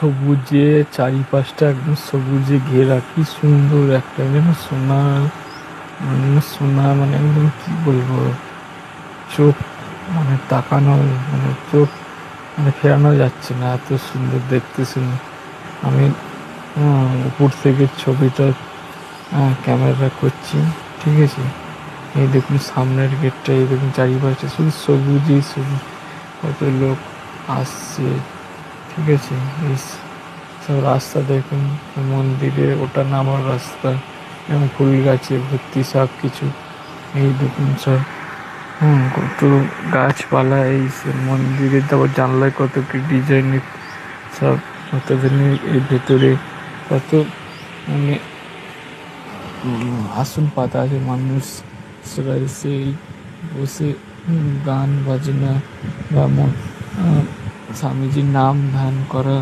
সবুজে চারিপাশটা একদম সবুজে ঘেরা, কি সুন্দর একটা যেন সোনার সোনা, মানে একদম কি বলবো, চোখ মানে তাকানো, মানে চোখ মানে ফেরানো যাচ্ছে না, এত সুন্দর দেখতে শুনে। আমি উপর থেকে ছবিটা ক্যামেরা করছি, ঠিক আছে। এই দেখুন সামনের গেটটা, এই দেখুন চারিপাশে শুধু সবুজই সবুজ, কত লোক আসছে, ঠিক আছে। এই সব রাস্তা দেখুন, মন্দিরে ওটা নামার রাস্তা, এবং ফুল গাছে ভর্তি সব কিছু। এই দেখুন সব কত গাছপালা, এই সব মন্দিরে, তারপর জানলায় কত কি ডিজাইন সব, কতদিনের এর ভেতরে কত মানে আসন পাতা আছে, মানুষরা এসে বসে গান বাজনা বা স্বামীজির নাম ধ্যান করা